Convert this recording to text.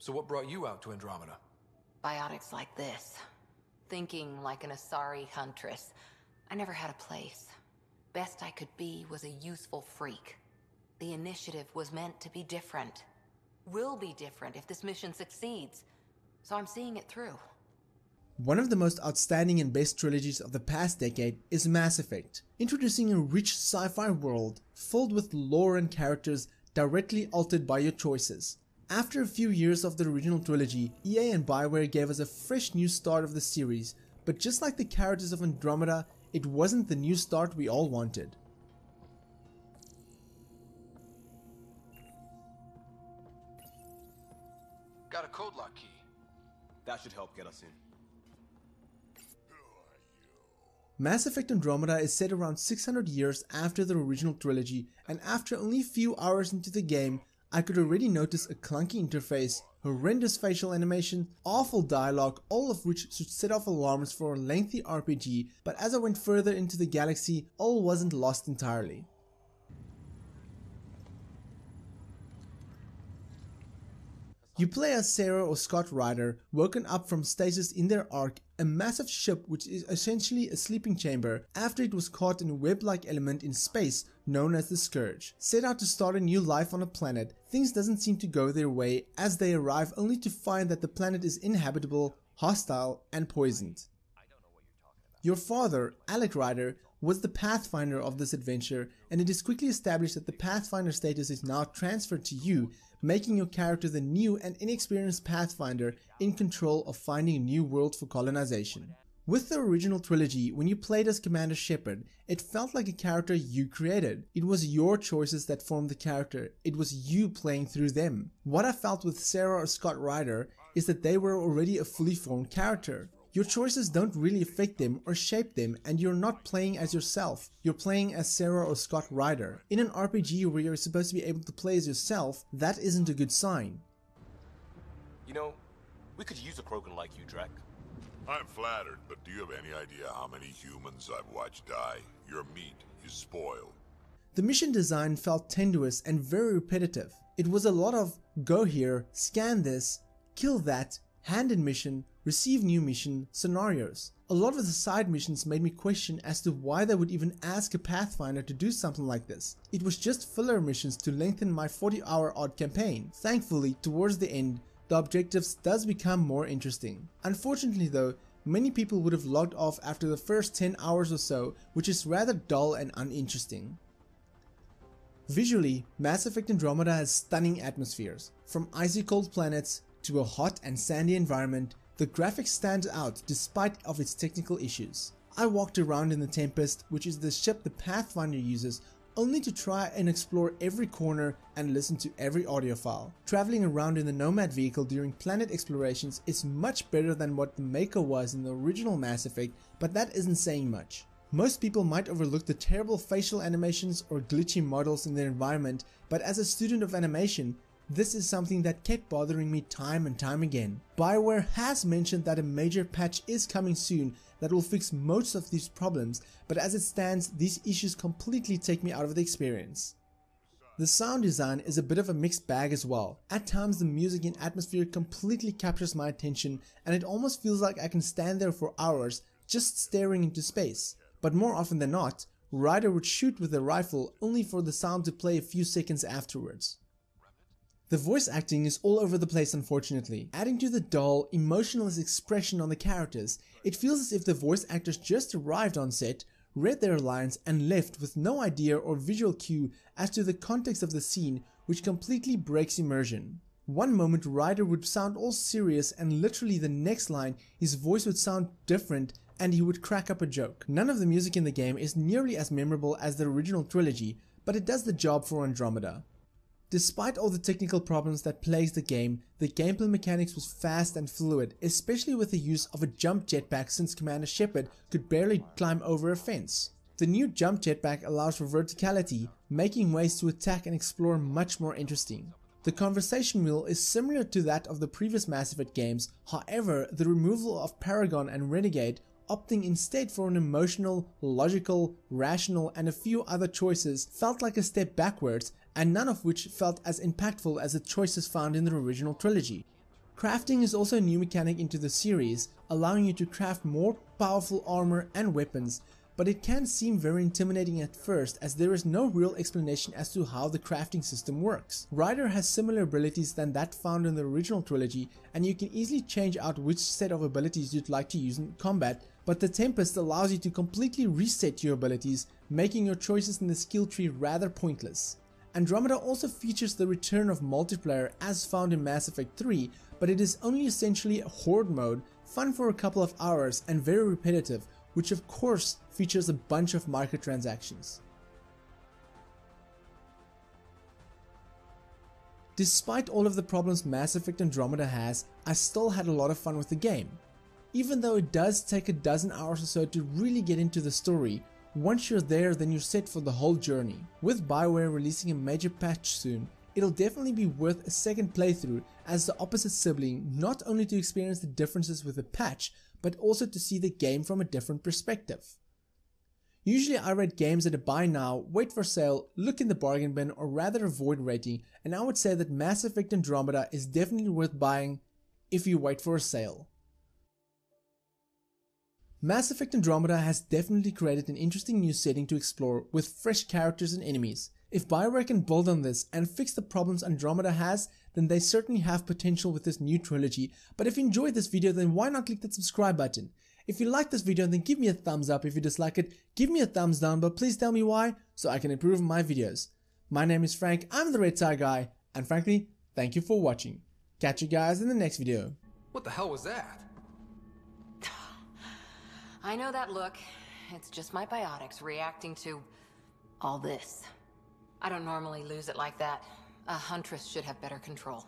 So what brought you out to Andromeda? Biotics like this. Thinking like an Asari huntress. I never had a place. Best I could be was a useful freak. The initiative was meant to be different. Will be different if this mission succeeds. So I'm seeing it through. One of the most outstanding and best trilogies of the past decade is Mass Effect, introducing a rich sci-fi world filled with lore and characters directly altered by your choices. After a few years of the original trilogy, EA and BioWare gave us a fresh new start of the series, but just like the characters of Andromeda, it wasn't the new start we all wanted. Got a code lock key. That should help get us in. Mass Effect Andromeda is set around 600 years after the original trilogy, and after only a few hours into the game, I could already notice a clunky interface, horrendous facial animation, awful dialogue, all of which should set off alarms for a lengthy RPG, but as I went further into the galaxy, all wasn't lost entirely. You play as Sarah or Scott Ryder, woken up from stasis in their Ark, a massive ship which is essentially a sleeping chamber, after it was caught in a web-like element in space known as the Scourge. Set out to start a new life on a planet, things doesn't seem to go their way as they arrive only to find that the planet is inhabitable, hostile and poisoned. Your father, Alec Ryder, was the Pathfinder of this adventure, and it is quickly established that the Pathfinder status is now transferred to you, making your character the new and inexperienced Pathfinder in control of finding a new world for colonization. With the original trilogy, when you played as Commander Shepard, it felt like a character you created. It was your choices that formed the character, it was you playing through them. What I felt with Sarah or Scott Ryder is that they were already a fully formed character. Your choices don't really affect them or shape them, and you're not playing as yourself, you're playing as Sarah or Scott Ryder. In an RPG where you're supposed to be able to play as yourself, that isn't a good sign. You know, we could use a Krogan like you, Drek. I'm flattered, but do you have any idea how many humans I've watched die? Your meat is spoiled. The mission design felt tenuous and very repetitive. It was a lot of go here, scan this, kill that, hand in mission, receive new mission scenarios. A lot of the side missions made me question as to why they would even ask a Pathfinder to do something like this. It was just filler missions to lengthen my 40-hour odd campaign. Thankfully, towards the end, the objectives does become more interesting. Unfortunately though, many people would have logged off after the first 10 hours or so, which is rather dull and uninteresting. Visually, Mass Effect Andromeda has stunning atmospheres. From icy cold planets to a hot and sandy environment, the graphics stand out despite of its technical issues. I walked around in the Tempest, which is the ship the Pathfinder uses, only to try and explore every corner and listen to every audio file. Traveling around in the Nomad vehicle during planet explorations is much better than what the Mako was in the original Mass Effect, but that isn't saying much. Most people might overlook the terrible facial animations or glitchy models in their environment, but as a student of animation, this is something that kept bothering me time and time again. BioWare has mentioned that a major patch is coming soon that will fix most of these problems, but as it stands, these issues completely take me out of the experience. The sound design is a bit of a mixed bag as well. At times the music and atmosphere completely captures my attention, and it almost feels like I can stand there for hours just staring into space. But more often than not, Ryder would shoot with a rifle only for the sound to play a few seconds afterwards. The voice acting is all over the place unfortunately. Adding to the dull, emotionless expression on the characters, it feels as if the voice actors just arrived on set, read their lines and left with no idea or visual cue as to the context of the scene, which completely breaks immersion. One moment Ryder would sound all serious and literally the next line his voice would sound different and he would crack up a joke. None of the music in the game is nearly as memorable as the original trilogy, but it does the job for Andromeda. Despite all the technical problems that plagues the gameplay mechanics was fast and fluid, especially with the use of a jump jetpack since Commander Shepard could barely climb over a fence. The new jump jetpack allows for verticality, making ways to attack and explore much more interesting. The conversation wheel is similar to that of the previous Mass Effect games, however the removal of Paragon and Renegade, opting instead for an emotional, logical, rational and a few other choices felt like a step backwards, and none of which felt as impactful as the choices found in the original trilogy. Crafting is also a new mechanic into the series, allowing you to craft more powerful armor and weapons, but it can seem very intimidating at first as there is no real explanation as to how the crafting system works. Ryder has similar abilities than that found in the original trilogy, and you can easily change out which set of abilities you'd like to use in combat, but the Tempest allows you to completely reset your abilities, making your choices in the skill tree rather pointless. Andromeda also features the return of multiplayer as found in Mass Effect 3, but it is only essentially a horde mode, fun for a couple of hours and very repetitive, which of course features a bunch of microtransactions. Despite all of the problems Mass Effect Andromeda has, I still had a lot of fun with the game. Even though it does take a dozen hours or so to really get into the story, once you're there then you're set for the whole journey. With BioWare releasing a major patch soon, it'll definitely be worth a second playthrough as the opposite sibling, not only to experience the differences with the patch, but also to see the game from a different perspective. Usually I rate games at a buy now, wait for sale, look in the bargain bin, or rather avoid rating, and I would say that Mass Effect Andromeda is definitely worth buying if you wait for a sale. Mass Effect Andromeda has definitely created an interesting new setting to explore with fresh characters and enemies. If BioWare can build on this and fix the problems Andromeda has, then they certainly have potential with this new trilogy. But if you enjoyed this video, then why not click that subscribe button? If you like this video, then give me a thumbs up. If you dislike it, give me a thumbs down, but please tell me why so I can improve my videos. My name is Frank, I'm the Red Tie Guy, and frankly, thank you for watching. Catch you guys in the next video. What the hell was that? I know that look. It's just my biotics reacting to all this. I don't normally lose it like that. A huntress should have better control.